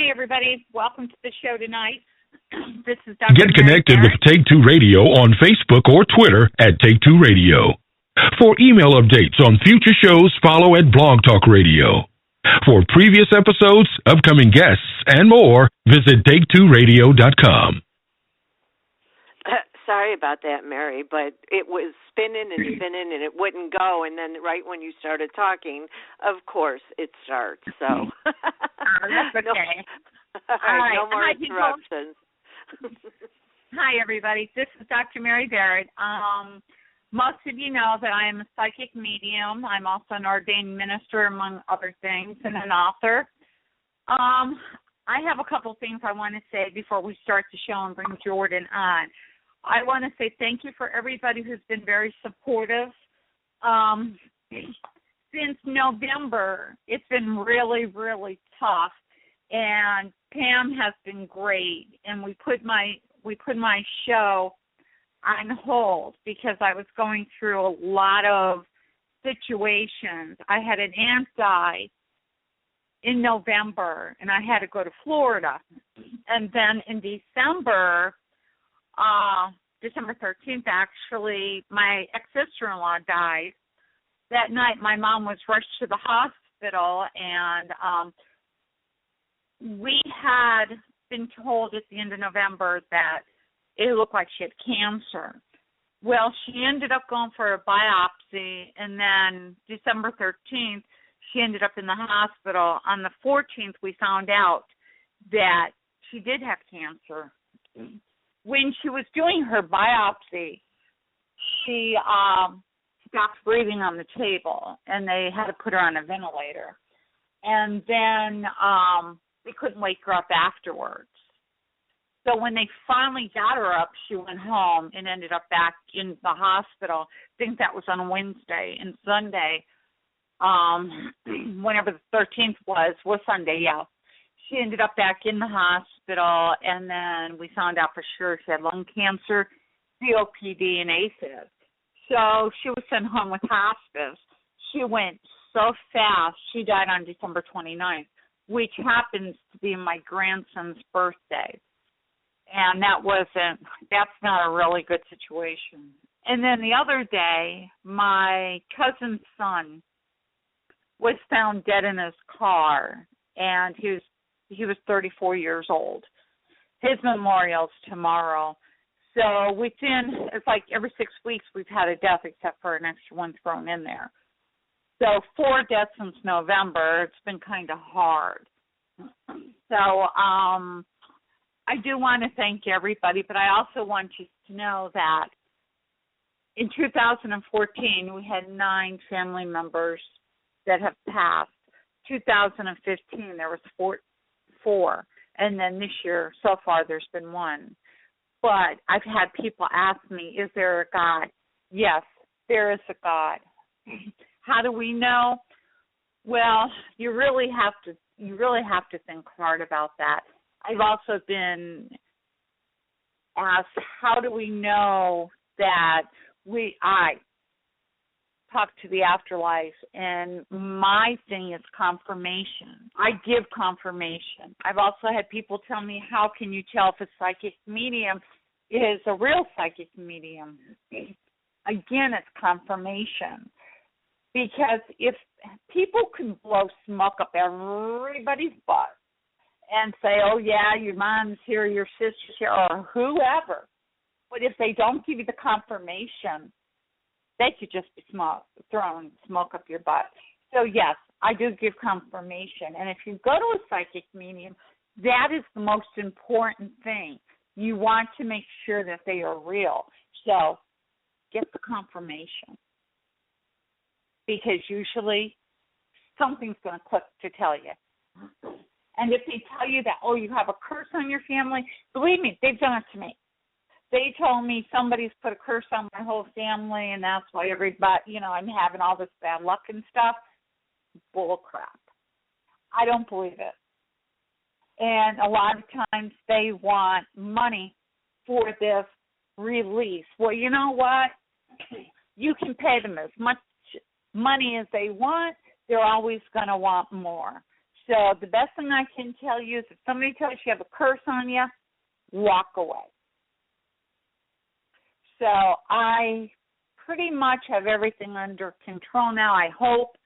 Hi, everybody. Welcome to the show tonight. This is Dr. Get connected with Take Two Radio on Facebook or Twitter at Take Two Radio. For email updates on future shows, follow at Blog Talk Radio. For previous episodes, upcoming guests, and more, visit take2radio.com. Sorry about that, Mary, but it was spinning and spinning and it wouldn't go. And then right when you started talking, of course, it starts. So that's okay. All right, no more interruptions. Hi, everybody. This is Dr. Mary-Barrett. Most of you know that I am a psychic medium. I'm also an ordained minister, among other things, and an author. I have a couple things I want to say before we start the show and bring Jordan on. I want to say thank you for everybody who's been very supportive. Since November, it's been really, really tough, and Pam has been great, and we put my show on hold because I was going through a lot of situations. I had an aunt die in November, and I had to go to Florida. And then in December 13th, actually, my ex-sister-in-law died. That night, my mom was rushed to the hospital, and we had been told at the end of November that it looked like she had cancer. Well, she ended up going for a biopsy, and then December 13th, she ended up in the hospital. On the 14th, we found out that she did have cancer. When she was doing her biopsy, she stopped breathing on the table, and they had to put her on a ventilator. And then they couldn't wake her up afterwards. So when they finally got her up, she went home and ended up back in the hospital. I think that was on Wednesday. And Sunday, whenever the 13th was Sunday, yeah. She ended up back in the hospital, and then we found out for sure she had lung cancer, COPD, and AFib. So she was sent home with hospice. She went so fast. She died on December 29th, which happens to be my grandson's birthday. And that's not a really good situation. And then the other day, my cousin's son was found dead in his car, and he was 34 years old. His memorial's tomorrow. So it's like every 6 weeks we've had a death except for an extra one thrown in there. So 4 deaths since November. It's been kind of hard. So I do want to thank everybody, but I also want you to know that in 2014 we had 9 family members that have passed. 2015 there was 4, and then this year so far there's been 1. But I've had people ask me, is there a God? Yes, there is a God. How do we know? Well, you really have to think hard about that. I've also been asked, how do we know that I talk to the afterlife? And my thing is confirmation. I give confirmation. I've also had people tell me, how can you tell if a psychic medium is a real psychic medium? Again, it's confirmation. Because if people can blow smoke up everybody's butt and say, oh, yeah, your mom's here, your sister's here, or whoever, but if they don't give you the confirmation, they could just be throwing smoke up your butt. So, yes, I do give confirmation. And if you go to a psychic medium, that is the most important thing. You want to make sure that they are real. So get the confirmation. Because usually something's going to click to tell you. And if they tell you that, oh, you have a curse on your family, believe me, they've done it to me. They told me somebody's put a curse on my whole family, and that's why I'm having all this bad luck and stuff. Bull crap. I don't believe it. And a lot of times they want money for this release. Well, you know what? You can pay them as much money as they want. They're always going to want more. So the best thing I can tell you is if somebody tells you have a curse on you, walk away. So I pretty much have everything under control now, I hope.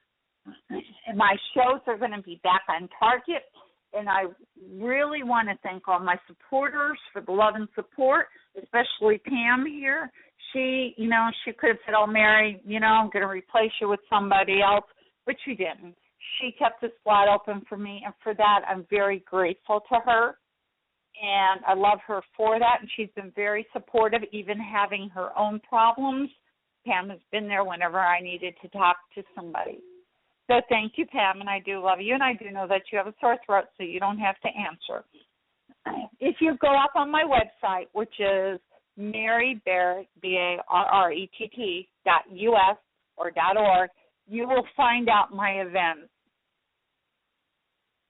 My shows are going to be back on target, and I really want to thank all my supporters for the love and support, especially Pam here. She could have said, oh, Mary, I'm going to replace you with somebody else, but she didn't. She kept the slot open for me, and for that, I'm very grateful to her, and I love her for that, and she's been very supportive, even having her own problems. Pam has been there whenever I needed to talk to somebody. So thank you, Pam, and I do love you, and I do know that you have a sore throat, so you don't have to answer. If you go up on my website, which is Mary-Barrett, BARRETT.us or .org, you will find out my events.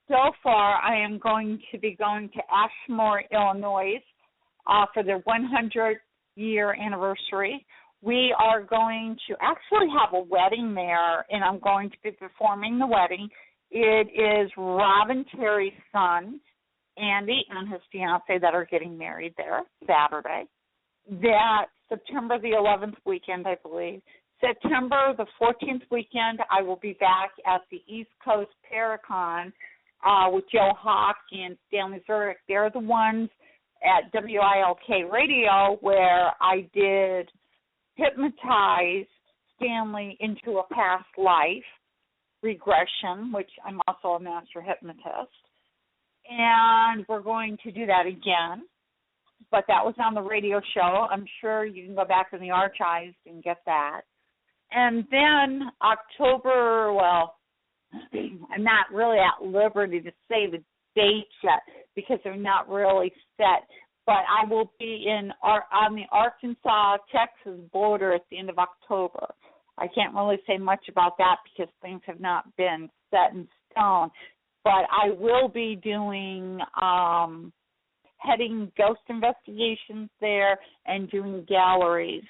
So far, I am going to be going to Ashmore, Illinois, for their 100-year anniversary. We are going to actually have a wedding there, and I'm going to be performing the wedding. It is Rob and Terry's son, Andy, and his fiancée that are getting married there Saturday. That September the 11th weekend, I believe. September the 14th weekend, I will be back at the East Coast Paracon with Joe Hawk and Stanley Zurich. They're the ones at WILK Radio where I did hypnotize Stanley into a past life regression, which I'm also a master hypnotist. And we're going to do that again. But that was on the radio show. I'm sure you can go back in the archives and get that. And then October, well, I'm not really at liberty to say the dates yet because they're not really set. But I will be on the Arkansas-Texas border at the end of October. I can't really say much about that because things have not been set in stone. But I will be doing heading ghost investigations there and doing galleries.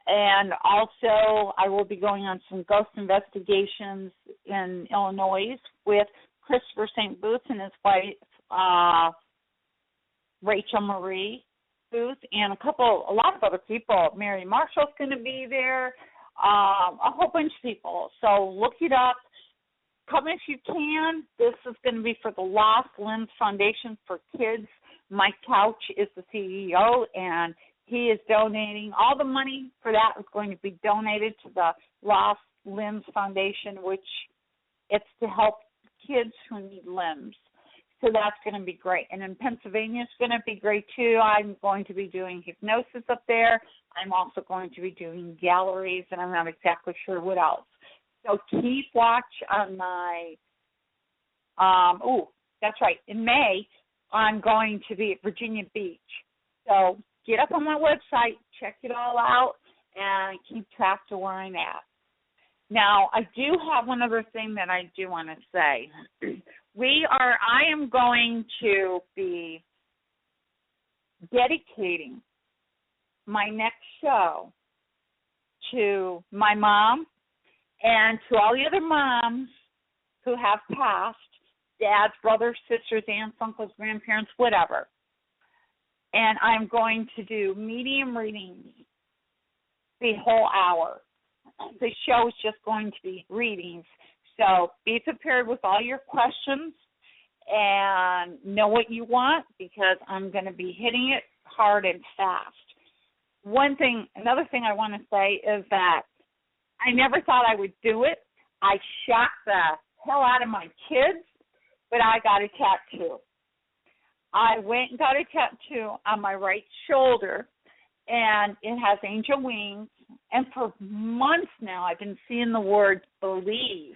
And also I will be going on some ghost investigations in Illinois with Christopher St. Booth and his wife, Rachel Marie Booth, and a lot of other people. Mary Marshall's going to be there, a whole bunch of people. So look it up. Come if you can. This is going to be for the Lost Limbs Foundation for Kids. Mike Couch is the CEO, and he is donating. All the money for that is going to be donated to the Lost Limbs Foundation, which it's to help kids who need limbs. So that's going to be great. And in Pennsylvania, it's going to be great, too. I'm going to be doing hypnosis up there. I'm also going to be doing galleries, and I'm not exactly sure what else. So keep watch on my, that's right, in May, I'm going to be at Virginia Beach. So get up on my website, check it all out, and keep track to where I'm at. Now, I do have one other thing that I do want to say. I am going to be dedicating my next show to my mom and to all the other moms who have passed, dads, brothers, sisters, aunts, uncles, grandparents, whatever. And I'm going to do medium readings the whole hour. The show is just going to be readings. So be prepared with all your questions and know what you want because I'm going to be hitting it hard and fast. Another thing I want to say is that I never thought I would do it. I shocked the hell out of my kids, but I got a tattoo. I went and got a tattoo on my right shoulder, and it has angel wings. And for months now, I've been seeing the word believe.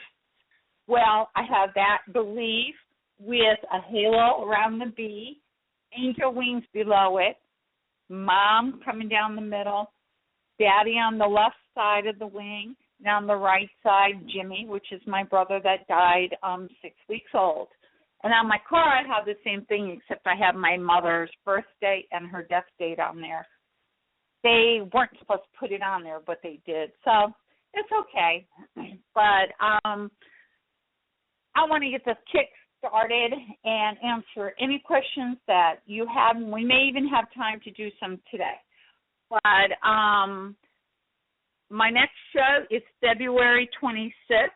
Well, I have that believe with a halo around the B, angel wings below it, mom coming down the middle, daddy on the left side of the wing, and on the right side, Jimmy, which is my brother that died 6 weeks old. And on my car, I have the same thing, except I have my mother's birth date and her death date on there. They weren't supposed to put it on there, but they did. So it's okay. But I want to get this started and answer any questions that you have. We may even have time to do some today. But my next show is February 26th.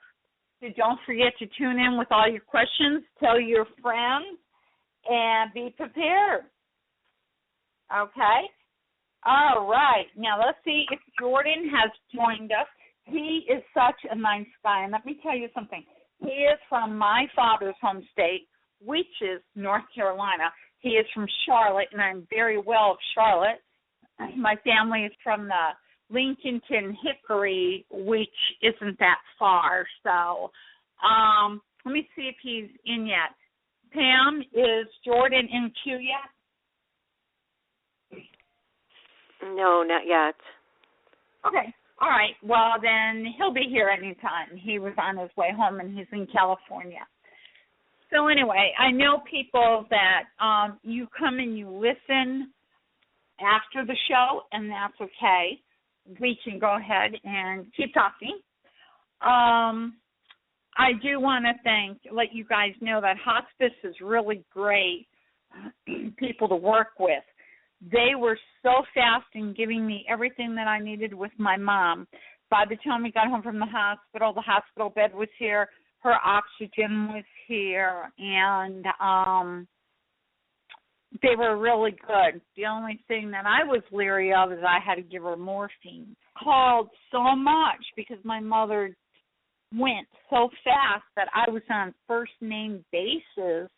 So don't forget to tune in with all your questions. Tell your friends and be prepared. Okay? All right. Now let's see if Jordan has joined us. He is such a nice guy. And let me tell you something. He is from my father's home state, which is North Carolina. He is from Charlotte, and I'm very well of Charlotte. My family is from the Lincolnton Hickory, which isn't that far. So let me see if he's in yet. Pam, is Jordan in queue yet? No, not yet. Okay. All right. Well, then he'll be here anytime. He was on his way home, and he's in California. So anyway, I know people that you come and you listen after the show, and that's okay. We can go ahead and keep talking. I do want to let you guys know that hospice is really great people to work with. They were so fast in giving me everything that I needed with my mom. By the time we got home from the hospital bed was here, her oxygen was here, and they were really good. The only thing that I was leery of is I had to give her morphine. Called so much because my mother went so fast that I was on first name basis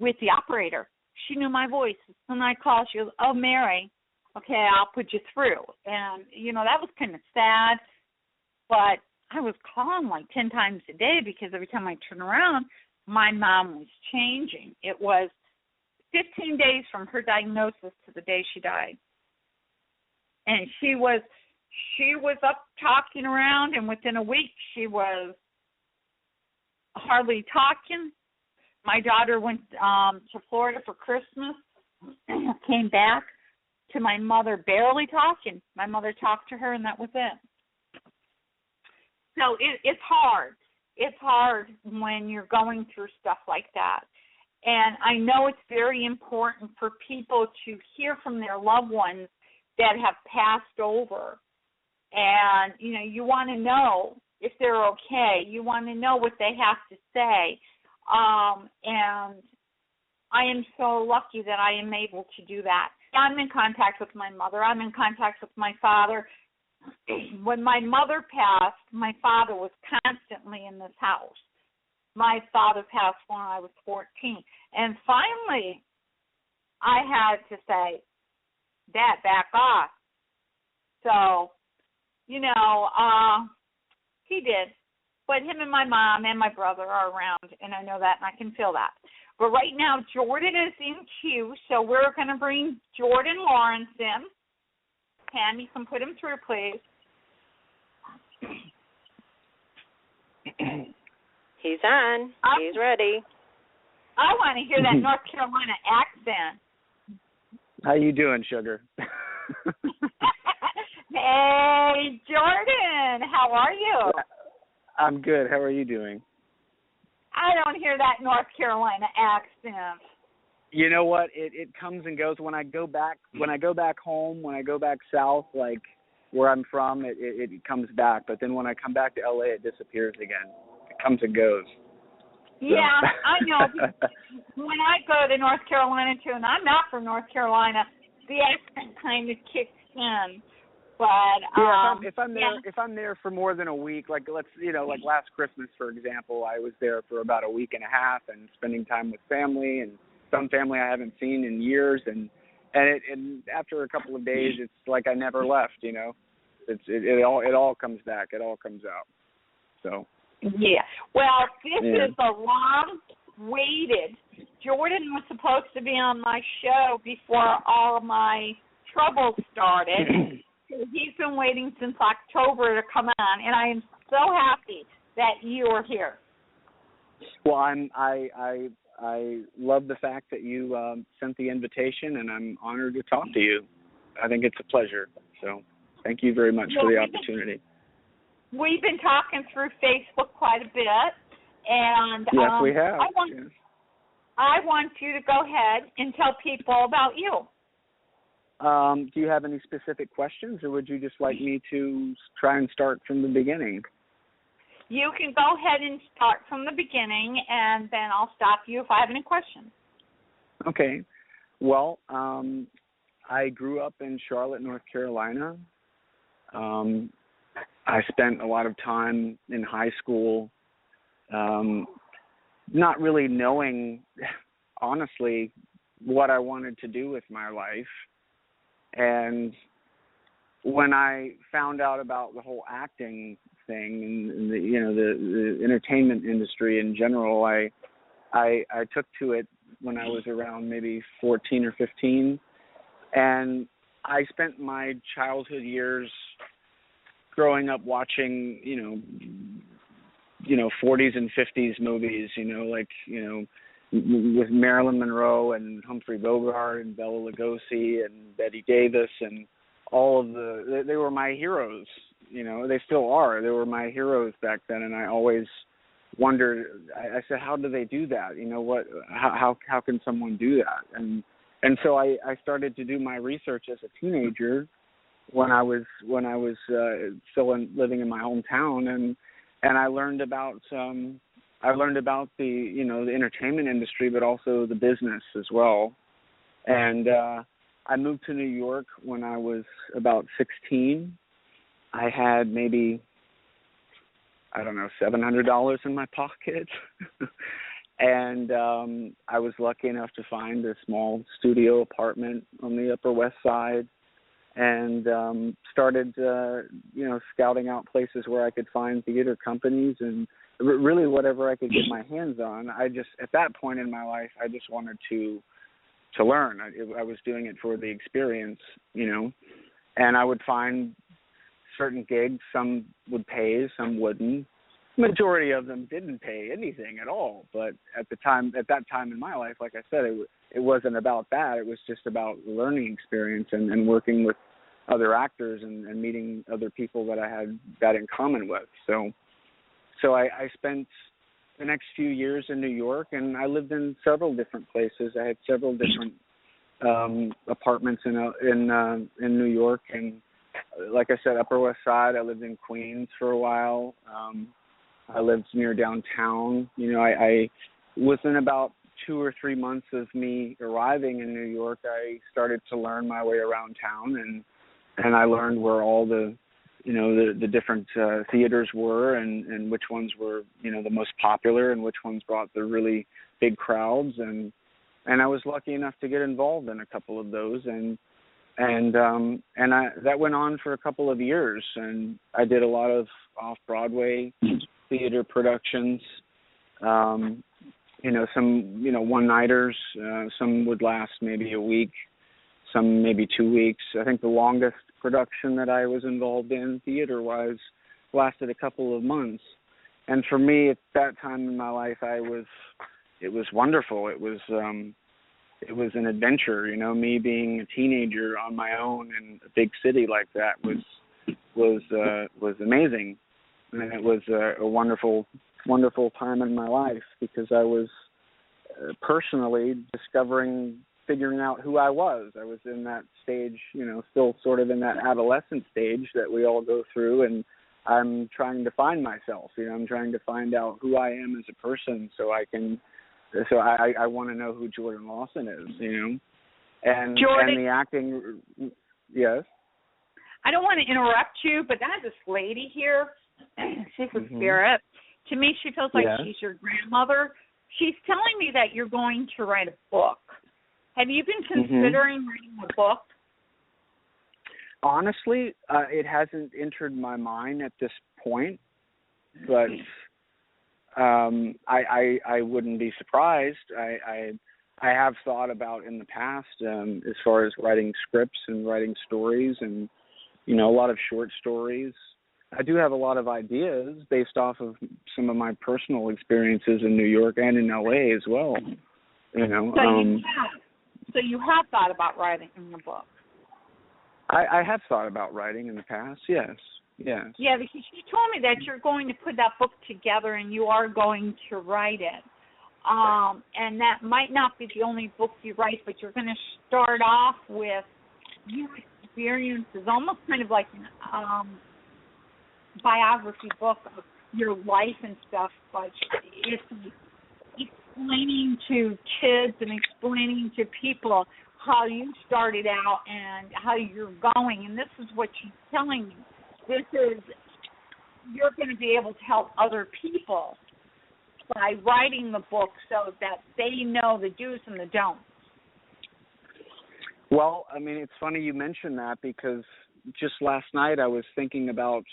with the operator. She knew my voice. When I called, she goes, "Oh, Mary, okay, I'll put you through." And, that was kind of sad, but I was calling like 10 times a day because every time I turned around, my mom was changing. It was 15 days from her diagnosis to the day she died. And she was up talking around, and within a week she was hardly talking. My daughter went to Florida for Christmas, came back to my mother barely talking. My mother talked to her, and that was it. So it's hard. It's hard when you're going through stuff like that. And I know it's very important for people to hear from their loved ones that have passed over. And, you want to know if they're okay. You want to know what they have to say. And I am so lucky that I am able to do that. I'm in contact with my mother. I'm in contact with my father. When my mother passed, my father was constantly in this house. My father passed when I was 14. And finally, I had to say, "Dad, back off." So, he did. But him and my mom and my brother are around, and I know that, and I can feel that. But right now, Jordan is in queue, so we're going to bring Jordan Lawrence in. Pam, you can put him through, please. He's on. He's ready. I want to hear that North Carolina accent. How you doing, sugar? Hey, Jordan, how are you? I'm good. How are you doing? I don't hear that North Carolina accent. You know what? It comes and goes. When I go back home, when I go back south, like where I'm from, it comes back. But then when I come back to LA, it disappears again. It comes and goes. So. Yeah, I know. When I go to North Carolina too, and I'm not from North Carolina, the accent kind of kicks in. But if I'm there for more than a week, like like last Christmas, for example, I was there for about a week and a half and spending time with family and some family I haven't seen in years, and after a couple of days, it's like I never left. It all comes back. It all comes out. So. Yeah. Well, this is a long-waited. Jordan was supposed to be on my show before all my trouble started. He's been waiting since October to come on, and I am so happy that you are here. Well, I love the fact that you sent the invitation, and I'm honored to talk to you. I think it's a pleasure. So thank you very much for the opportunity. We've been talking through Facebook quite a bit, and yes, we have. I want you to go ahead and tell people about you. Do you have any specific questions, or would you just like me to try and start from the beginning? You can go ahead and start from the beginning, and then I'll stop you if I have any questions. Okay. Well, I grew up in Charlotte, North Carolina. I spent a lot of time in high school not really knowing, honestly, what I wanted to do with my life. And when I found out about the whole acting thing and the entertainment industry in general, I took to it when I was around maybe 14 or 15, and I spent my childhood years growing up watching 40s and 50s movies, with Marilyn Monroe and Humphrey Bogart and Bela Lugosi and Bette Davis and all of they were my heroes. They still are. They were my heroes back then, and I always wondered. I said, how do they do that? How can someone do that? And so I started to do my research as a teenager when I was still living in my hometown, and I learned about the the entertainment industry, but also the business as well. And I moved to New York when I was about 16. I had maybe, $700 in my pocket. And I was lucky enough to find a small studio apartment on the Upper West Side, and started, scouting out places where I could find theater companies and really whatever I could get my hands on. At that point in my life, I just wanted to learn. I was doing it for the experience, and I would find certain gigs. Some would pay, some wouldn't. Majority of them didn't pay anything at all. But at that time in my life, like I said, it wasn't about that. It was just about learning experience and working with other actors and meeting other people that I had that in common with. So I spent the next few years in New York, and I lived in several different places. I had several different apartments in New York, and like I said, Upper West Side. I lived in Queens for a while. I lived near downtown. I within about 2 or 3 months of me arriving in New York, I started to learn my way around town, and I learned where all the different theaters were, and which ones were the most popular, and which ones brought the really big crowds, and I was lucky enough to get involved in a couple of those, and that went on for a couple of years, and I did a lot of off-Broadway theater productions, some one-nighters, some would last maybe a week, some maybe 2 weeks. I think the longest production that I was involved in theater-wise lasted a couple of months. And for me at that time in my life, it was wonderful. It was an adventure, me being a teenager on my own in a big city like that was amazing. And it was a wonderful, wonderful time in my life because I was personally figuring out who I was. I was in that stage, still sort of in that adolescent stage that we all go through, and I'm trying to find myself. I'm trying to find out who I am as a person, so I want to know who Jordan Lawson is, and Jordan, and the acting. Yes. I don't want to interrupt you, but I have this lady here. She's a spirit. To me, she feels like she's your grandmother. She's telling me that you're going to write a book. Have you been considering writing a book? Honestly, it hasn't entered my mind at this point, but I wouldn't be surprised. I have thought about in the past as far as writing scripts and writing stories and, a lot of short stories. I do have a lot of ideas based off of some of my personal experiences in New York and in LA as well. So you have thought about writing a book? I have thought about writing in the past, yes. Yeah, because you told me that you're going to put that book together and you are going to write it. And that might not be the only book you write, but you're going to start off with your experiences, almost kind of like biography book of your life and stuff, but it's explaining to kids and explaining to people how you started out and how you're going. And this is what she's telling you. You're going to be able to help other people by writing the book so that they know the do's and the don'ts. Well, I mean, it's funny you mentioned that, because just last night I was thinking about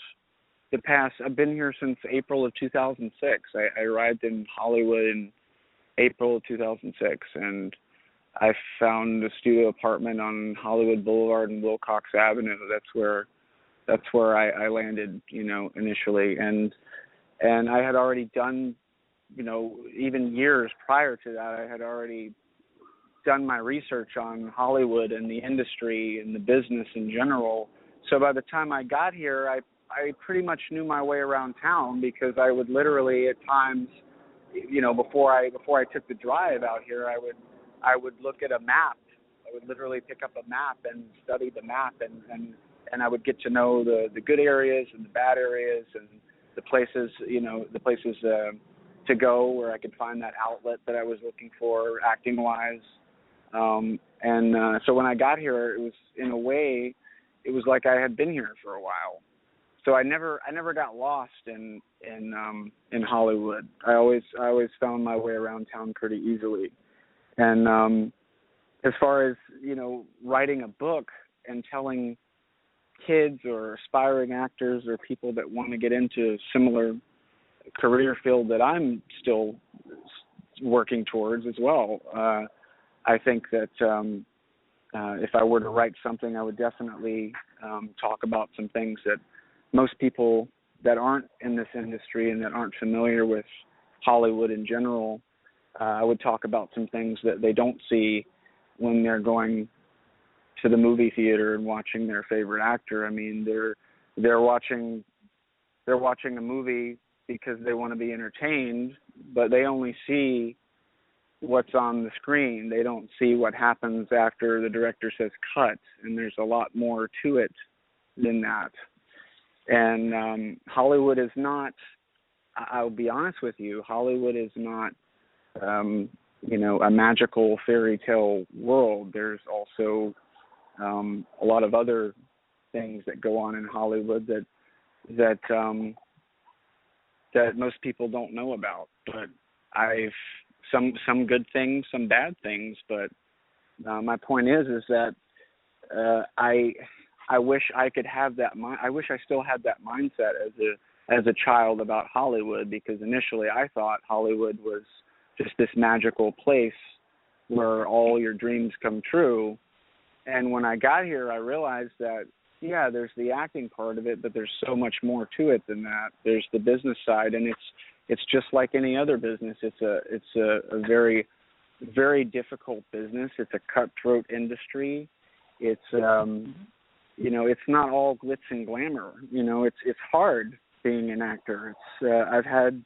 the past. I've been here since April of 2006. I arrived in Hollywood in April of 2006, and I found a studio apartment on Hollywood Boulevard and Wilcox Avenue. That's where I landed, initially, and I had already done, even years prior to that, I had already done my research on Hollywood and the industry and the business in general. So by the time I got here, I pretty much knew my way around town, because I would literally at times, before I took the drive out here, I would look at a map. I would literally pick up a map and study the map, and I would get to know the good areas and the bad areas and the places to go where I could find that outlet that I was looking for acting wise. So when I got here, it was, in a way, it was like I had been here for a while. So I never got lost in Hollywood. I always found my way around town pretty easily. And as far as, writing a book and telling kids or aspiring actors or people that want to get into a similar career field that I'm still working towards as well, I think that if I were to write something, I would definitely talk about some things that most people that aren't in this industry and that aren't familiar with Hollywood in general, I would talk about some things that they don't see when they're going to the movie theater and watching their favorite actor. I mean, they're watching a movie because they want to be entertained, but they only see what's on the screen. They don't see what happens after the director says cut, and there's a lot more to it than that. And Hollywood is not, I'll be honest with you, Hollywood is not, a magical fairy tale world. There's also a lot of other things that go on in Hollywood that most people don't know about. But some good things, some bad things. But my point is that I wish I could have that. I wish I still had that mindset as a child about Hollywood, because initially I thought Hollywood was just this magical place where all your dreams come true. And when I got here, I realized that, yeah, there's the acting part of it, but there's so much more to it than that. There's the business side, and it's just like any other business. It's a very, very difficult business. It's a cutthroat industry. It's it's not all glitz and glamour. It's hard being an actor. I've had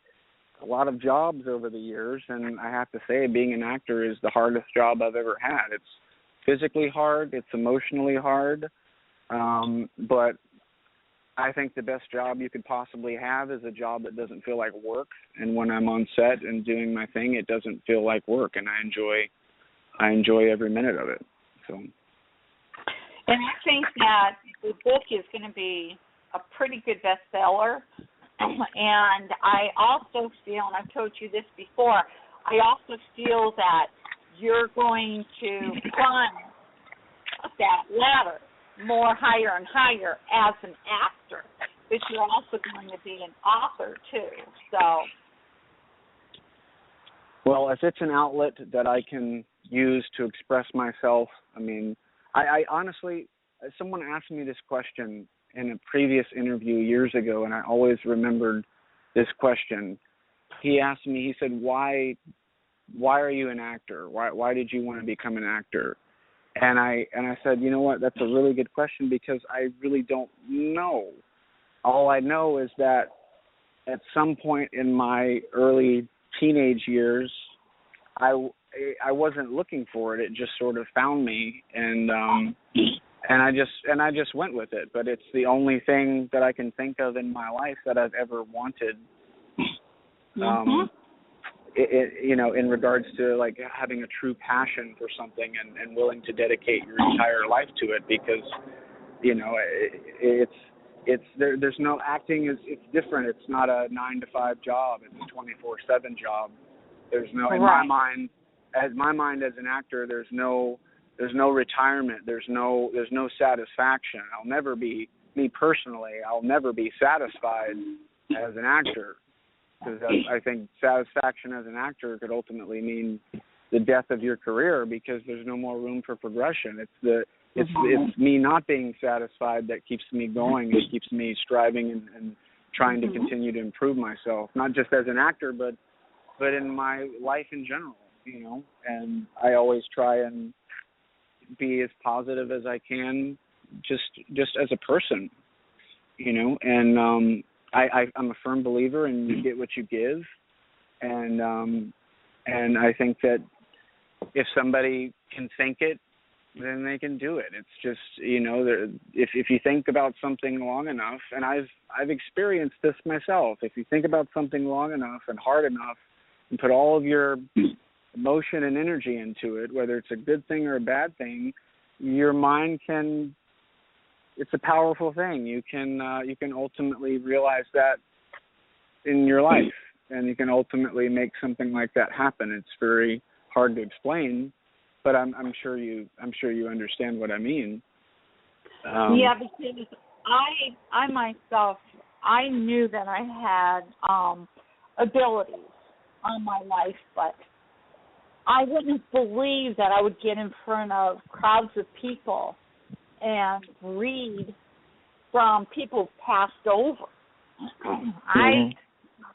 a lot of jobs over the years, and I have to say, being an actor is the hardest job I've ever had. It's physically hard. It's emotionally hard. But I think the best job you could possibly have is a job that doesn't feel like work. And when I'm on set and doing my thing, it doesn't feel like work, and I enjoy every minute of it. So. And I think that the book is going to be a pretty good bestseller. And I also feel, and I've told you this before, I also feel that you're going to climb that ladder more higher and higher as an actor, but you're also going to be an author too. So, well, if it's an outlet that I can use to express myself, I mean, I honestly, someone asked me this question in a previous interview years ago, and I always remembered this question. He asked me, he said, why are you an actor? Why did you want to become an actor? And I said, you know what, that's a really good question, because I really don't know. All I know is that at some point in my early teenage years, I wasn't looking for it. It just sort of found me, and I just went with it. But it's the only thing that I can think of in my life that I've ever wanted. In regards to like having a true passion for something and willing to dedicate your entire life to it, because there's no acting it's different. It's not a 9-to-5 job. It's a 24/7 job. There's no in my mind as an actor. There's no retirement. There's no satisfaction. I'll never be satisfied as an actor, because I think satisfaction as an actor could ultimately mean the death of your career, because there's no more room for progression. It's me not being satisfied that keeps me going. It keeps me striving and trying to continue to improve myself, not just as an actor, but in my life in general, and I always try and be as positive as I can, just as a person, and I'm a firm believer in you get what you give, and I think that if somebody can think it, then they can do it. It's just, if you think about something long enough, and I've experienced this myself, if you think about something long enough and hard enough and put all of your emotion and energy into it, whether it's a good thing or a bad thing, your mind it's a powerful thing. You can ultimately realize that in your life, and you can ultimately make something like that happen. It's very hard to explain, but I'm sure you understand what I mean. Yeah, because I myself, I knew that I had abilities on my life, but I wouldn't believe that I would get in front of crowds of people and read from people passed over. I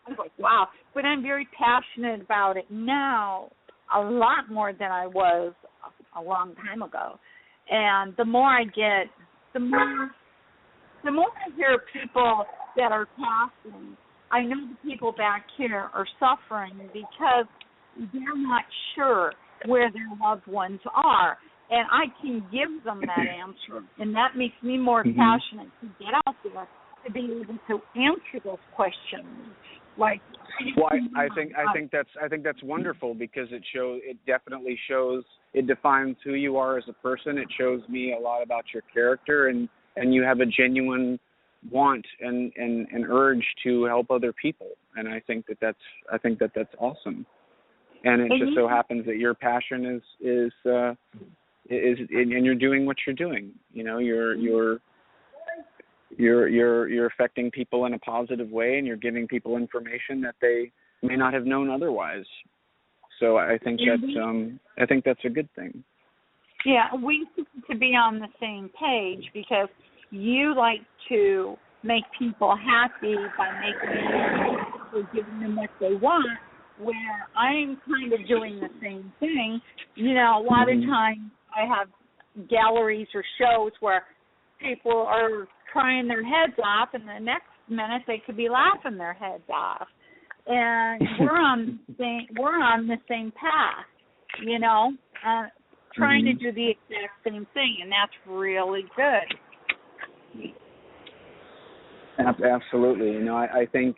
was like, wow. But I'm very passionate about it now, a lot more than I was a long time ago. And the more I get, the more I hear people that are passing, I know the people back here are suffering because they're not sure where their loved ones are. And I can give them that answer, and that makes me more passionate to get out there to be able to answer those questions. Like, well, I think that's wonderful, because it definitely shows, it defines who you are as a person. It shows me a lot about your character, and you have a genuine want and urge to help other people, and I think that's awesome. And it just so happens that your passion is and you're doing what you're doing. You're affecting people in a positive way, and you're giving people information that they may not have known otherwise. So I think that's a good thing. Yeah, we seem to be on the same page, because you like to make people happy by giving them what they want, where I'm kind of doing the same thing. A lot of times I have galleries or shows where people are crying their heads off, and the next minute they could be laughing their heads off. And we're on the same path, trying to do the exact same thing, and that's really good. Absolutely. I think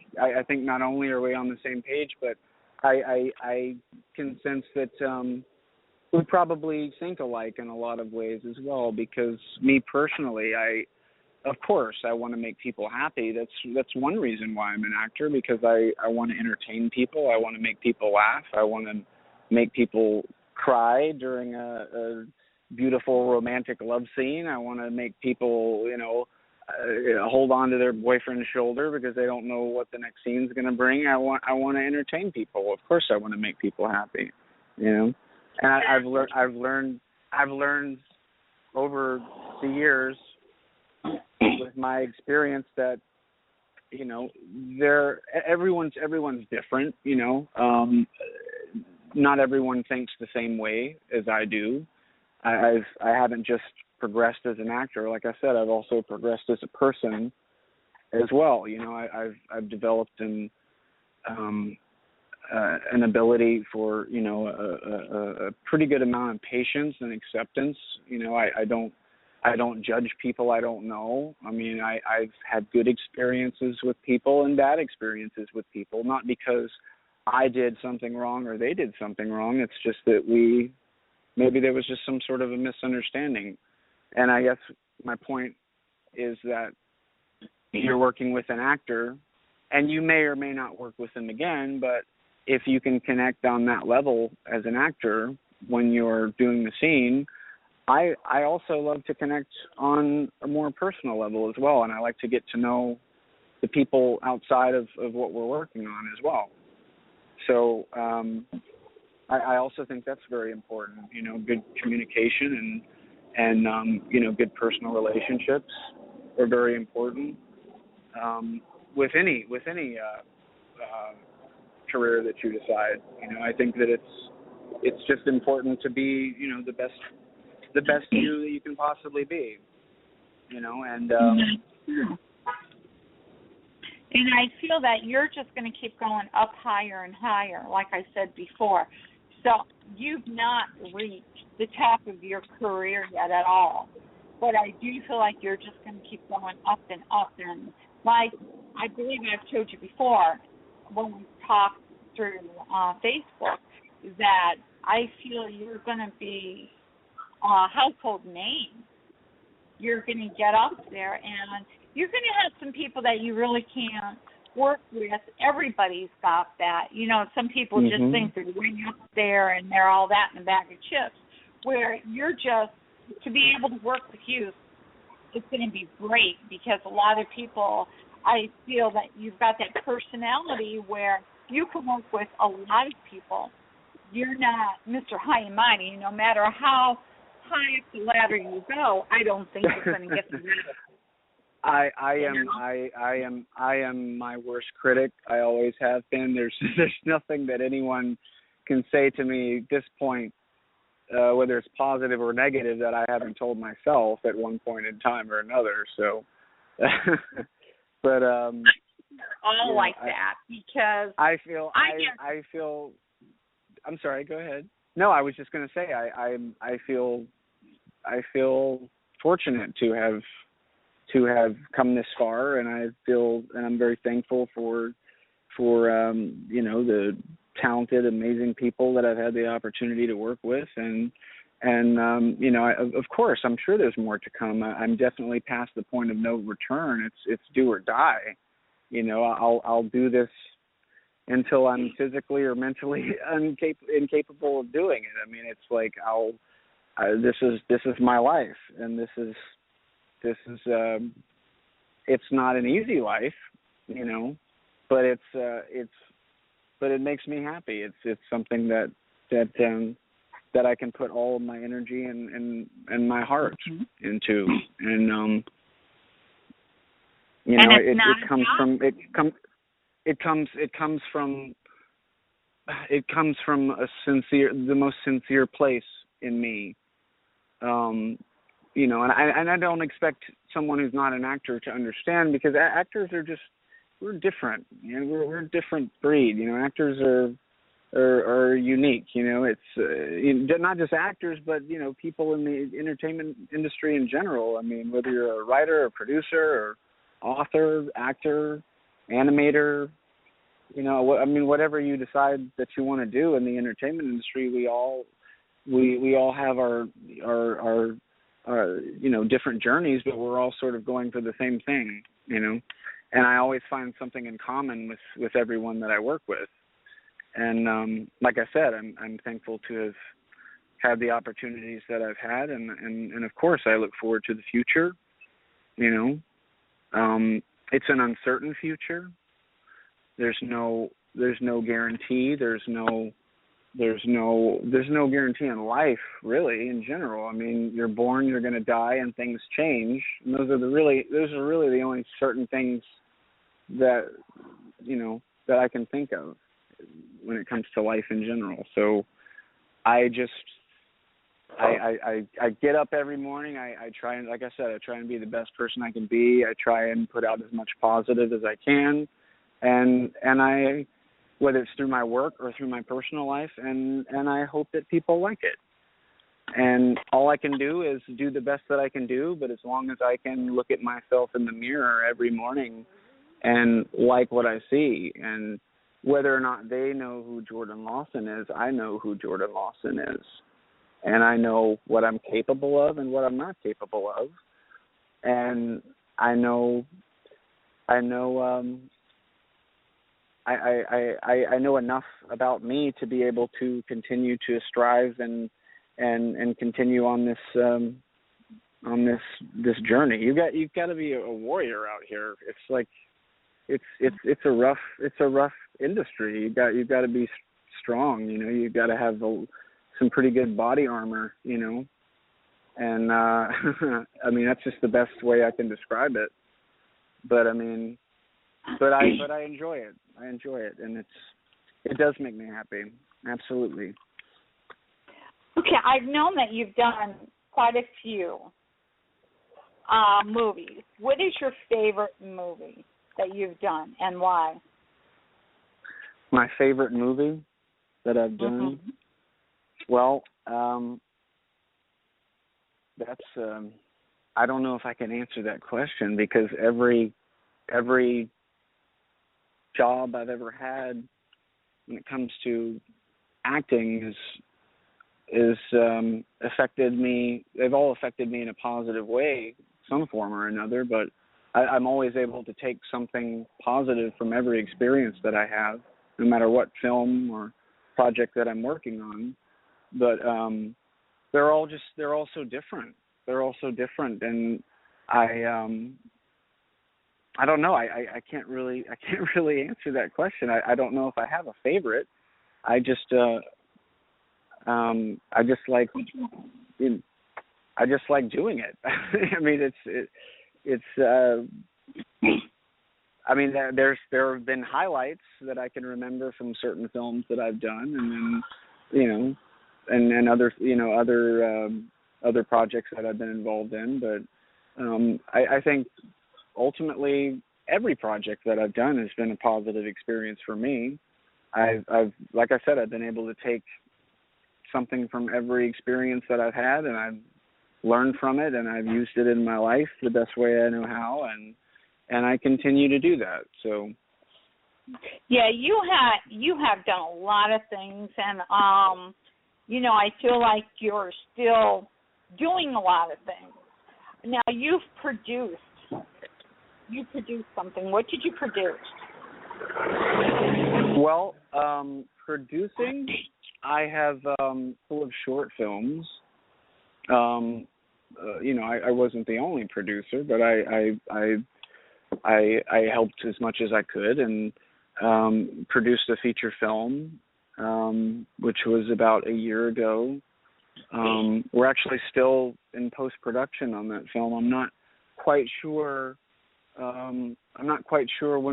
not only are we on the same page, but I can sense that we probably think alike in a lot of ways as well, because me personally, of course, I want to make people happy. That's one reason why I'm an actor, because I want to entertain people. I want to make people laugh. I want to make people cry during a beautiful romantic love scene. I want to make people, hold on to their boyfriend's shoulder because they don't know what the next scene's going to bring. I want to entertain people. Of course, I want to make people happy. And I've learned over the years with my experience that everyone's different. Not everyone thinks the same way as I do. I haven't just progressed as an actor. Like I said, I've also progressed as a person as well. I've developed an ability for, you know, a pretty good amount of patience and acceptance. You know, I don't judge people I don't know. I mean, I've had good experiences with people and bad experiences with people, not because I did something wrong or they did something wrong. It's just that maybe there was just some sort of a misunderstanding. And I guess my point is that you're working with an actor, and you may or may not work with them again, but if you can connect on that level as an actor when you're doing the scene, I also love to connect on a more personal level as well, and I like to get to know the people outside of what we're working on as well. So I also think that's very important, you know, good communication and you know, good personal relationships are very important with any career that you decide. You know, I think that it's just important to be, you know, the best you that you can possibly be, you know, and and I feel that you're just going to keep going up higher and higher, like I said before. So you've not reached the top of your career yet at all. But I do feel like you're just going to keep going up and up. And like I believe I've told you before when we talked through Facebook, that I feel you're going to be a household name. You're going to get up there, and you're going to have some people that you really can't work with. Everybody's got that. You know, some people just think they're way up there and they're all that in a bag of chips, where you're just, to be able to work with you, it's going to be great, because a lot of people, I feel that you've got that personality where you can work with a lot of people. You're not Mr. High and Mighty. No matter how high up the ladder you go, I don't think you're going to get the ladder. I am my worst critic. I always have been. There's nothing that anyone can say to me at this point, whether it's positive or negative, that I haven't told myself at one point in time or another. So, but all like that, because I feel. I'm sorry. Go ahead. No, I was just going to say I feel fortunate to have come this far, and I'm very thankful for you know, the talented, amazing people that I've had the opportunity to work with, and you know, of course, I'm sure there's more to come. I'm definitely past the point of no return. It's do or die. You know, I'll do this until I'm physically or mentally incapable of doing it. I mean, it's like this is my life, and this is it's not an easy life, you know, but but it makes me happy. It's something that I can put all of my energy and my heart into, and you know, it comes from the most sincere place in me. You know, and I don't expect someone who's not an actor to understand, because actors are we're different. You know, we're a different breed. You know, actors are unique. You know, it's not just actors, but you know, people in the entertainment industry in general. I mean, whether you're a writer or producer or author, actor, animator, you know, I mean, whatever you decide that you want to do in the entertainment industry, we all have our you know, different journeys, but we're all sort of going for the same thing, you know. And I always find something in common with everyone that I work with. And like I said, I'm thankful to have had the opportunities that I've had, and of course I look forward to the future. You know, it's an uncertain future. There's no guarantee. There's no guarantee in life, really, in general. I mean, you're born, you're going to die, and things change. And those are really the only certain things that, you know, that I can think of when it comes to life in general. So I get up every morning. I try and, like I said, I try and be the best person I can be. I try and put out as much positive as I can, and whether it's through my work or through my personal life, and I hope that people like it. And all I can do is do the best that I can do, but as long as I can look at myself in the mirror every morning and like what I see, and whether or not they know who Jordan Lawson is, I know who Jordan Lawson is. And I know what I'm capable of and what I'm not capable of. And I know I know enough about me to be able to continue to strive and continue on this journey. You've got to be a warrior out here. It's like it's a rough industry. You've got to be strong. You've got to have some pretty good body armor. And I mean, that's just the best way I can describe it. But I mean, but I enjoy it. I enjoy it, and it does make me happy. Absolutely. Okay, I've known that you've done quite a few movies. What is your favorite movie that you've done, and why? My favorite movie that I've done? Mm-hmm. Well, that's I don't know if I can answer that question, because every job I've ever had when it comes to acting is affected me. They've all affected me in a positive way, some form or another, but I'm always able to take something positive from every experience that I have, no matter what film or project that I'm working on. But they're all so different. They're all so different, and I don't know. I can't really answer that question. I don't know if I have a favorite. I just like doing it. I mean, I mean, there have been highlights that I can remember from certain films that I've done, and then and other projects that I've been involved in. But I think ultimately every project that I've done has been a positive experience for me. I've like I said, I've been able to take something from every experience that I've had, and I've learned from it, and I've used it in my life the best way I know how, and I continue to do that. So yeah, you have done a lot of things, and I feel like you're still doing a lot of things. Now, you produced something. What did you produce? Well, producing, I have full of short films. I wasn't the only producer, but I helped as much as I could, and produced a feature film, which was about a year ago. We're actually still in post-production on that film. I'm not quite sure when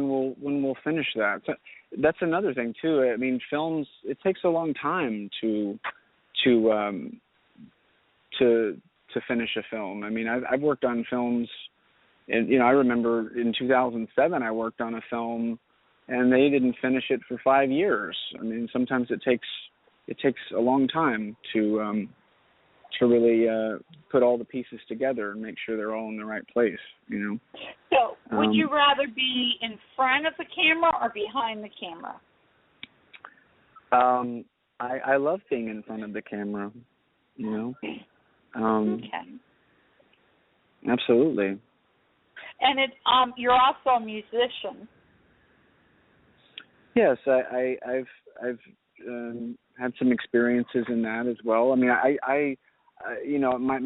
we'll finish that. So that's another thing too. I mean, films, it takes a long time to finish a film. I mean, I've worked on films, and I remember in 2007 I worked on a film, and they didn't finish it for 5 years. I mean, sometimes it takes a long time to really put all the pieces together and make sure they're all in the right place, So, would you rather be in front of the camera or behind the camera? I love being in front of the camera, Okay. Absolutely. And you're also a musician. Yes, I've had some experiences in that as well. I mean,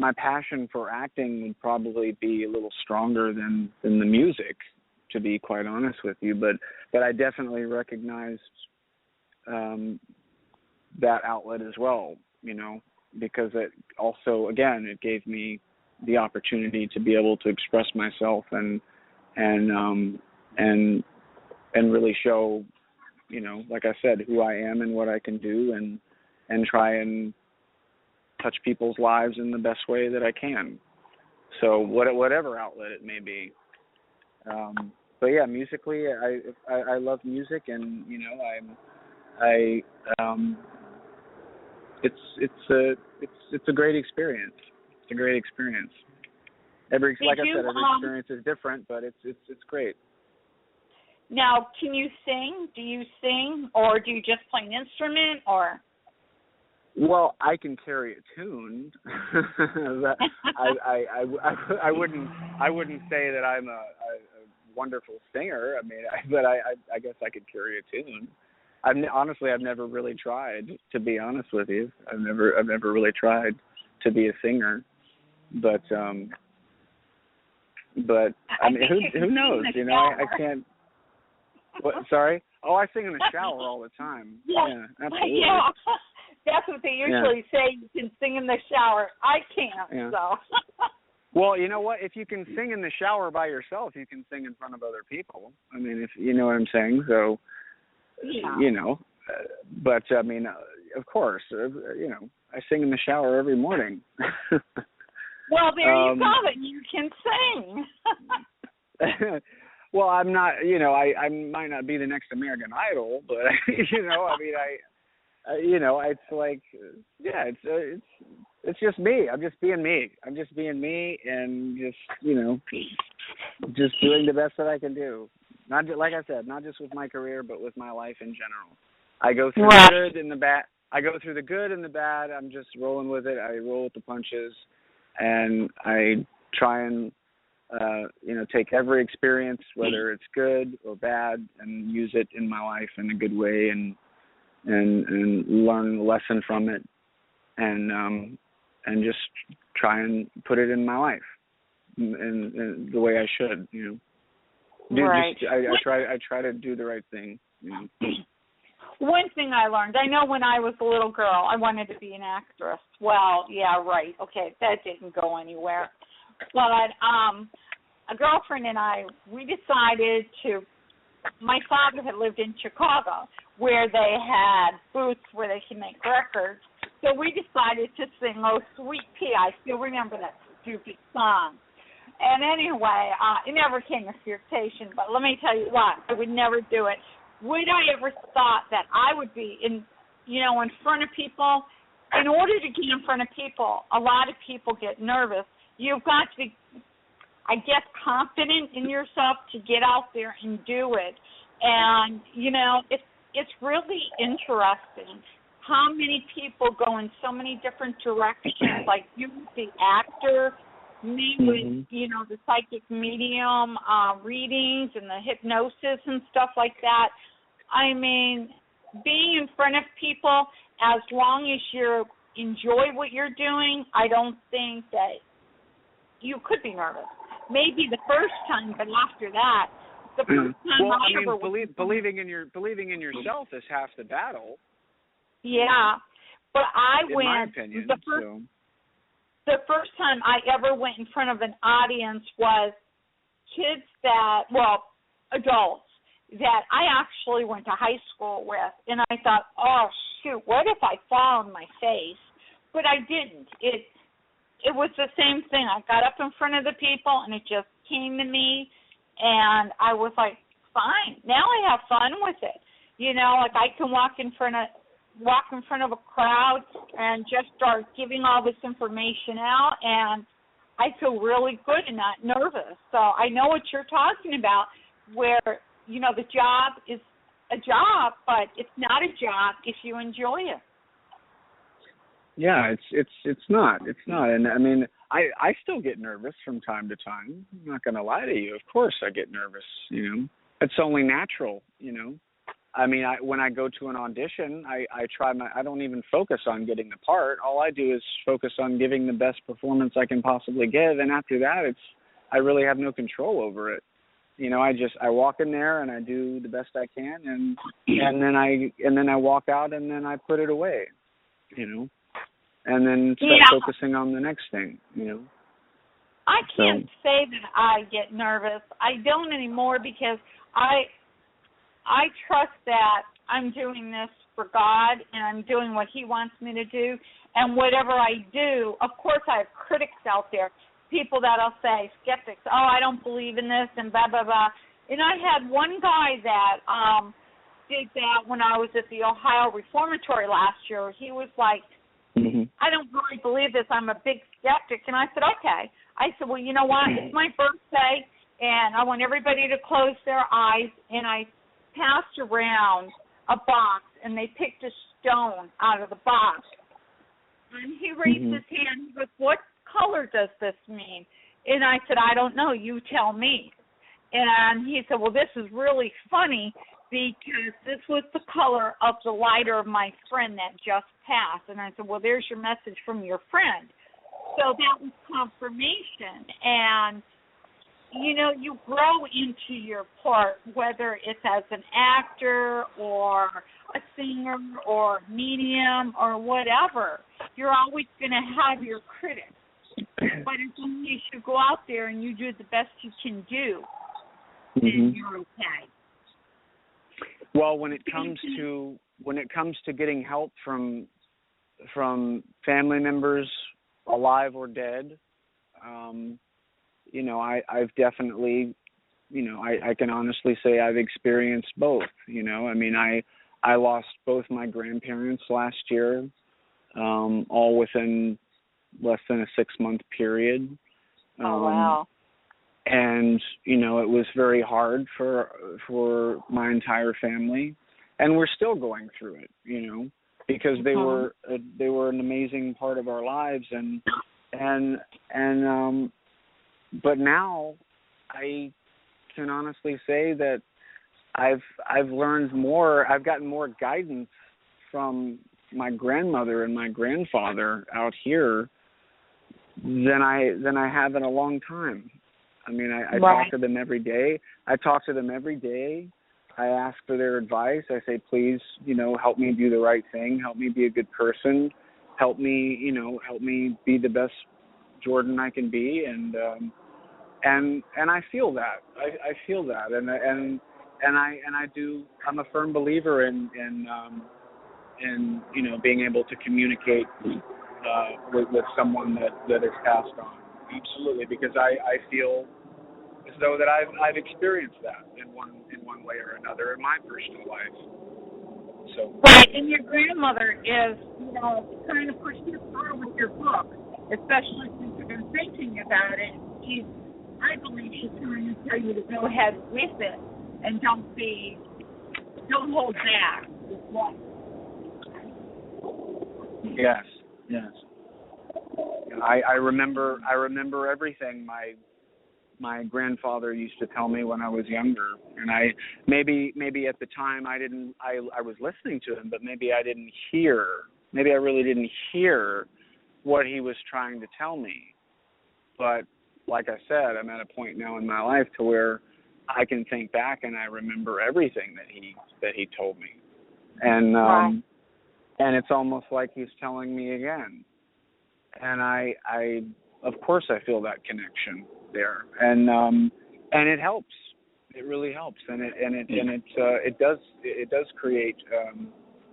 my passion for acting would probably be a little stronger than the music, to be quite honest with you. But I definitely recognized that outlet as well, because it also, again, it gave me the opportunity to be able to express myself and really show, like I said, who I am and what I can do, and try and touch people's lives in the best way that I can. So whatever outlet it may be, but yeah, musically, I love music, and you know, it's a great experience. It's a great experience. Every experience is different, but it's great. Now, can you sing? Do you sing, or do you just play an instrument, or? Well, I can carry a tune. I wouldn't say that I'm a wonderful singer. I mean, I guess I could carry a tune. I've never really tried, to be honest with you. I've never really tried to be a singer, but I mean, who knows? You know, I can't. What? Sorry. Oh, I sing in the shower all the time. Yeah, absolutely. Yeah. That's what they usually say. You can sing in the shower. I can't. Yeah. So. Well, you know what? If you can sing in the shower by yourself, you can sing in front of other people. I mean, if you know what I'm saying. So, you know, but I mean, of course, you know, I sing in the shower every morning. Well, there you go. Then you can sing. Well, I'm not. You know, I might not be the next American Idol, but you know, I mean, you know, it's like, yeah, it's just me. I'm just being me. And just, you know, just doing the best that I can do. Not like I said, not just with my career, but with my life in general. I go through the good and the bad. I'm just rolling with it. I roll with the punches, and I try and you know, take every experience, whether it's good or bad, and use it in my life in a good way, and learn a lesson from it, and just try and put it in my life in the way I should, you know. Right. I try to do the right thing, you know. One thing I learned, I know when I was a little girl, I wanted to be an actress. Well, yeah, right. Okay, that didn't go anywhere. But a girlfriend and I, we decided to. My father had lived in Chicago, where they had booths where they could make records. So we decided to sing "Oh Sweet Pea." I still remember that stupid song. And anyway, it never came to fruition. But let me tell you what, I would never do it. Would I ever thought that I would be in front of people? In order to get in front of people, a lot of people get nervous. You've got to be, I guess, confident in yourself to get out there and do it. And, you know, it's really interesting how many people go in so many different directions, like you, the actor, me with, you know, the psychic medium readings and the hypnosis and stuff like that. I mean, being in front of people, as long as you enjoy what you're doing, I don't think that you could be nervous. Maybe the first time, but after that, the first time believing in yourself is half the battle. Yeah, but I went. In my opinion, the first time I ever went in front of an audience was adults that I actually went to high school with, and I thought, oh shoot, what if I fall on my face? But I didn't. It was the same thing. I got up in front of the people, and it just came to me, and I was like, fine. Now I have fun with it. You know, like I can walk in front of a crowd and just start giving all this information out, and I feel really good and not nervous. So I know what you're talking about, where, you know, the job is a job, but it's not a job if you enjoy it. Yeah, it's not, and I mean, I still get nervous from time to time. I'm not going to lie to you. Of course, I get nervous. You know, it's only natural. You know, I mean, when I go to an audition, I don't even focus on getting the part. All I do is focus on giving the best performance I can possibly give, and after that, I really have no control over it. You know, I walk in there and I do the best I can, and then I walk out and then I put it away. You know. And then start focusing on the next thing, you know. I can't say that I get nervous. I don't anymore because I trust that I'm doing this for God and I'm doing what He wants me to do. And whatever I do, of course I have critics out there, people that'll say, skeptics, oh, I don't believe in this and blah, blah, blah. And I had one guy that did that when I was at the Ohio Reformatory last year. He was like, I don't really believe this. I'm a big skeptic. And I said, okay. I said, well, you know what? It's my birthday, and I want everybody to close their eyes. And I passed around a box, and they picked a stone out of the box. And he raised his hand. He goes, what color does this mean? And I said, I don't know. You tell me. And he said, well, this is really funny because this was the color of the lighter of my friend that just passed. And I said, well, there's your message from your friend. So that was confirmation. And, you know, you grow into your part, whether it's as an actor or a singer or medium or whatever. You're always going to have your critics. But as long as you go out there and you do the best you can do, then you're okay. Well, when it comes to getting help from family members, alive or dead, you know, I've definitely, you know, I can honestly say I've experienced both. You know, I mean, I lost both my grandparents last year, all within less than a 6-month period. Oh, wow. And, you know, it was very hard for my entire family, and we're still going through it, you know, because they were an amazing part of our lives, and but now I can honestly say that I've learned more. I've gotten more guidance from my grandmother and my grandfather out here than I have in a long time. I mean, I talk to them every day. I ask for their advice. I say, please, you know, help me do the right thing. Help me be a good person. Help me be the best Jordan I can be. And I feel that. I feel that. And I do. I'm a firm believer in you know, being able to communicate with someone that has passed on. Absolutely, because I feel as though that I've experienced that in one way or another in my personal life. So right, and your grandmother is, you know, trying to push you through with your book, especially since you've been thinking about it. I believe she's trying to tell you to go ahead with it and don't hold back with what. Yes. I remember everything my grandfather used to tell me when I was younger, and I maybe at the time I was listening to him, but maybe I really didn't hear what he was trying to tell me. But like I said, I'm at a point now in my life to where I can think back and I remember everything that he told me, and it's almost like he's telling me again. And I of course I feel that connection there, and it helps. It really helps, and it does create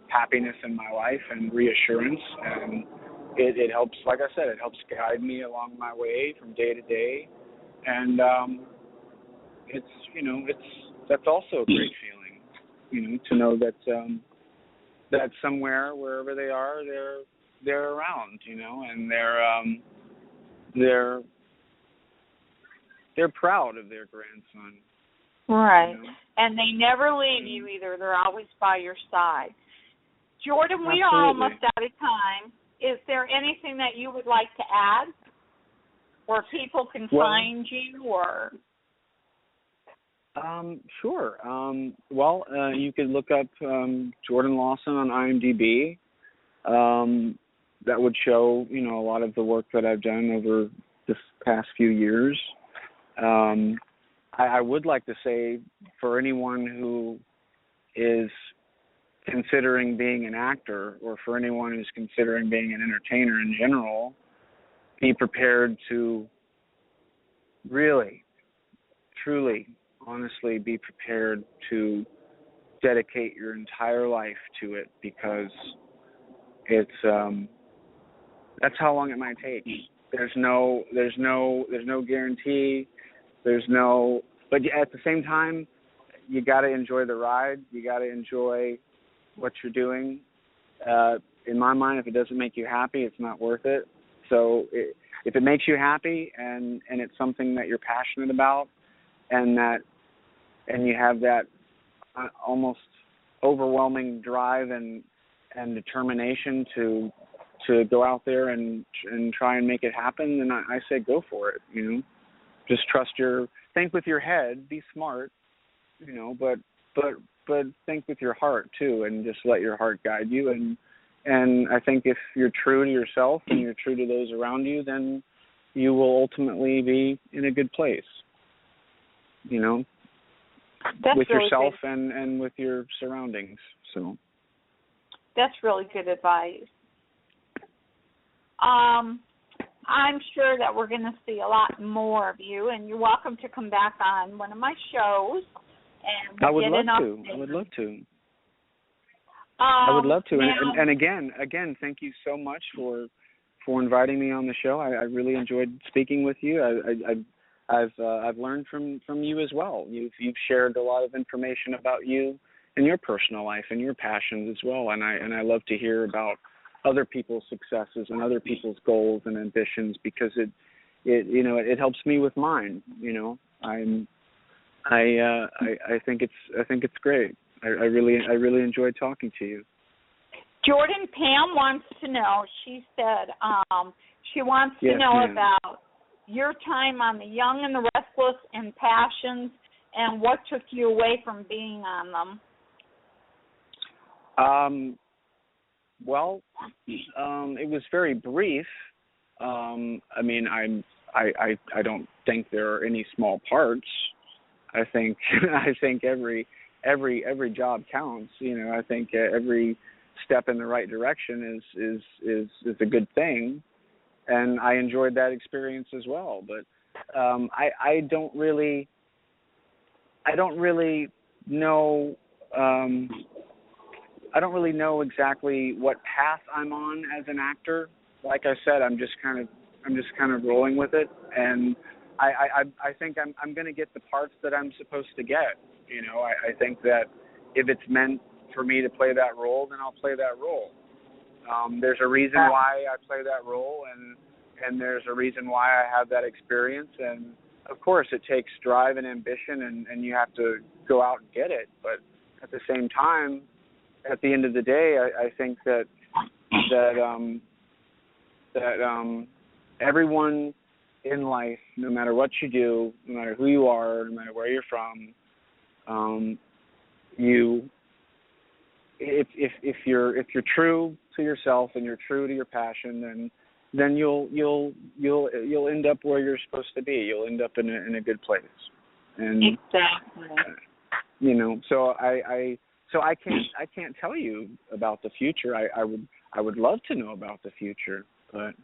happiness in my life and reassurance, and it helps. Like I said, it helps guide me along my way from day to day, and that's also a great feeling, you know, to know that somewhere, wherever they are, they're around, you know, and they're proud of their grandson. Right. You know? And they never leave you either. They're always by your side. Jordan, we Absolutely. are almost out of time. Is there anything that you would like to add? Where people can find you or? Sure. You could look up Jordan Lawson on IMDb. That would show, you know, a lot of the work that I've done over this past few years. I would like to say, for anyone who is considering being an actor, or for anyone who's considering being an entertainer in general, be prepared to really, truly, honestly be prepared to dedicate your entire life to it, because it's that's how long it might take. There's no guarantee. There's no but at the same time, you got to enjoy the ride. You got to enjoy what you're doing. In my mind, if it doesn't make you happy, it's not worth it. So if it makes you happy and it's something that you're passionate about, and you have that almost overwhelming drive and determination to go out there and try and make it happen, then I say go for it. Just think with your head, be smart, but think with your heart too, and just let your heart guide you. And I think if you're true to yourself and you're true to those around you, then you will ultimately be in a good place. That's with really yourself good. and with your surroundings. So that's really good advice. I'm sure that we're going to see a lot more of you, and you're welcome to come back on one of my shows. And I would love to. I would love to. And again, thank you so much for inviting me on the show. I really enjoyed speaking with you. I've learned from you as well. You've shared a lot of information about you and your personal life and your passions as well. And I love to hear about other people's successes and other people's goals and ambitions, because it helps me with mine. I think it's great. I really enjoyed talking to you. Jordan, Pam wants to know. She said she wants to know about your time on The Young and the Restless and Passions, and what took you away from being on them. Well, it was very brief. I don't think there are any small parts. I think every job counts. I think every step in the right direction is a good thing, and I enjoyed that experience as well. But I don't really know. I don't really know exactly what path I'm on as an actor. Like I said, I'm just kind of rolling with it, and I think I'm going to get the parts that I'm supposed to get. I think that if it's meant for me to play that role, then I'll play that role. There's a reason why I play that role, and there's a reason why I have that experience. And of course, it takes drive and ambition, and you have to go out and get it. But at the same time, at the end of the day, I think that everyone in life, no matter what you do, no matter who you are, no matter where you're from, if you're true to yourself and you're true to your passion, then you'll end up where you're supposed to be. You'll end up in a good place. And exactly. So I can't tell you about the future. I would love to know about the future, but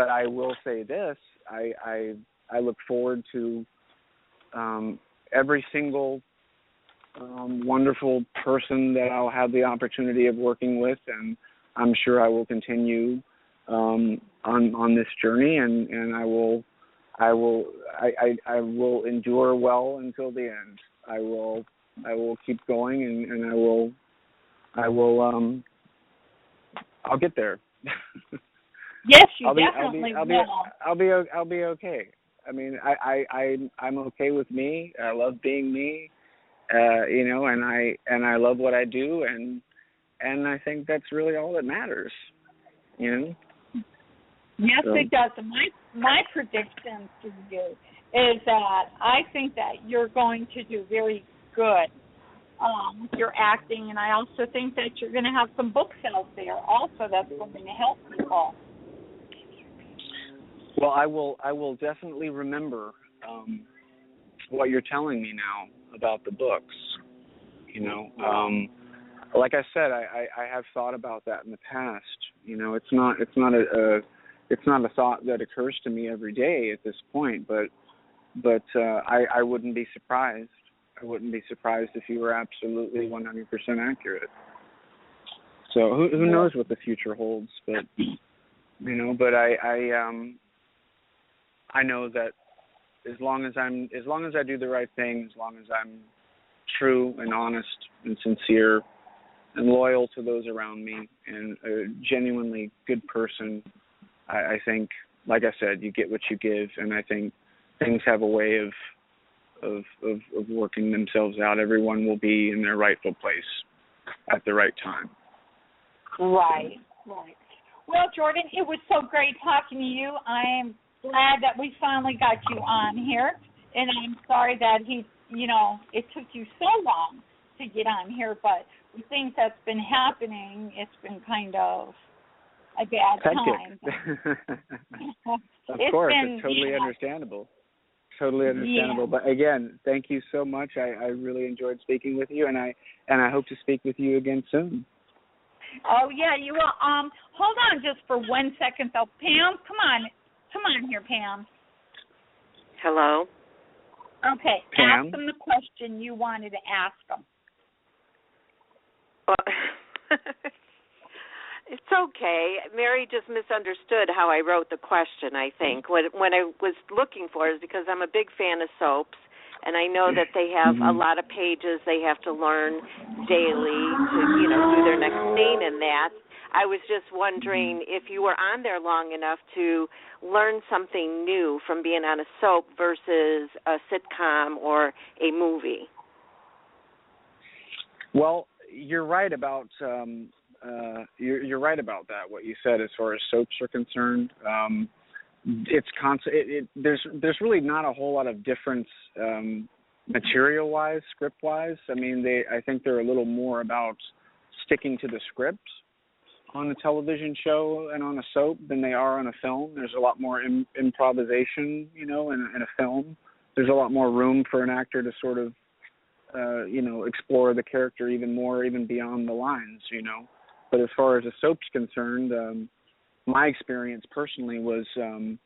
I will say this: I look forward to every single wonderful person that I'll have the opportunity of working with, and I'm sure I will continue on this journey, and I will endure well until the end. I will keep going, and I'll get there. Yes, you definitely will. I'll be okay. I mean, I'm okay with me. I love being me, and I love what I do, and I think that's really all that matters, Yes, so. It does. And my prediction to you is that I think that you're going to do very good with your acting, and I also think that you're going to have some books out there also that's going to help people. Well, I will definitely remember what you're telling me now about the books. Like I said, I have thought about that in the past. It's not a thought that occurs to me every day at this point, but I wouldn't be surprised. I wouldn't be surprised if you were absolutely 100% accurate. So who knows what the future holds, but I know that as long as I do the right thing, as long as I'm true and honest and sincere and loyal to those around me and a genuinely good person, I think, like I said, you get what you give, and I think things have a way of working themselves out. Everyone will be in their rightful place at the right time. Right. Well, Jordan, it was so great talking to you. I am glad that we finally got you on here, and I'm sorry that it took you so long to get on here, but with things that's been happening, it's been kind of a bad time. Of course, it's totally understandable. Totally understandable. Yeah. But again, thank you so much. I really enjoyed speaking with you, and I hope to speak with you again soon. Oh yeah, you will. Hold on just for 1 second though. Pam, come on here, Pam. Hello. Okay, Pam? ask them the question you wanted to ask them. It's okay. Mary just misunderstood how I wrote the question, I think. When I was looking for it is because I'm a big fan of soaps, and I know that they have a lot of pages they have to learn daily to, do their next scene in that. I was just wondering if you were on there long enough to learn something new from being on a soap versus a sitcom or a movie. Well, you're right about you're right about that. What you said as far as soaps are concerned, it's there's really not a whole lot of difference material-wise, script-wise. I mean, I think they're a little more about sticking to the script on a television show and on a soap than they are on a film. There's a lot more improvisation, in a film. There's a lot more room for an actor to sort of, explore the character even more, even beyond the lines, But as far as a soap's concerned, my experience personally was, it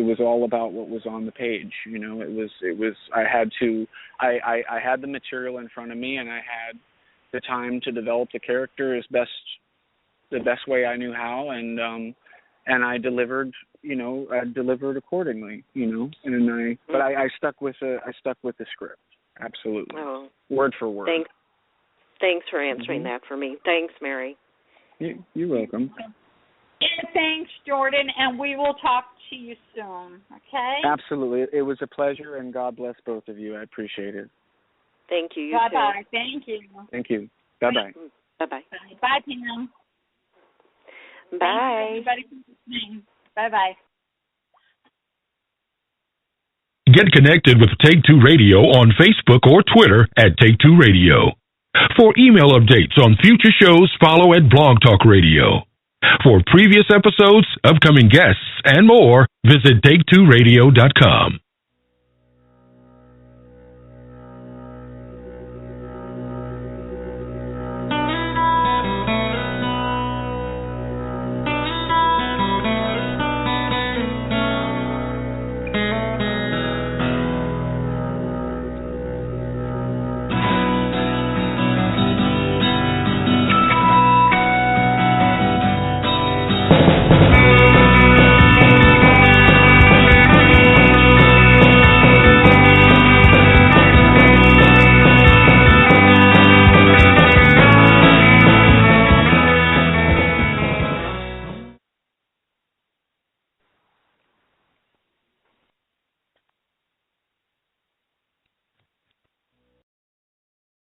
was all about what was on the page. I had the material in front of me, and I had the time to develop the character the best way I knew how, and I delivered, accordingly, but I stuck with the script, absolutely, word for word. Thanks for answering that for me. Thanks, Mary. You're welcome. And thanks, Jordan, and we will talk to you soon, okay? Absolutely. It was a pleasure, and God bless both of you. I appreciate it. Thank you. Bye-bye. Thank you. Thank you. Bye-bye. Bye-bye. Bye, Pam. Bye. Bye-bye. Get connected with Take Two Radio on Facebook or Twitter at Take Two Radio. For email updates on future shows, follow at Blog Talk Radio. For previous episodes, upcoming guests, and more, visit take2radio.com.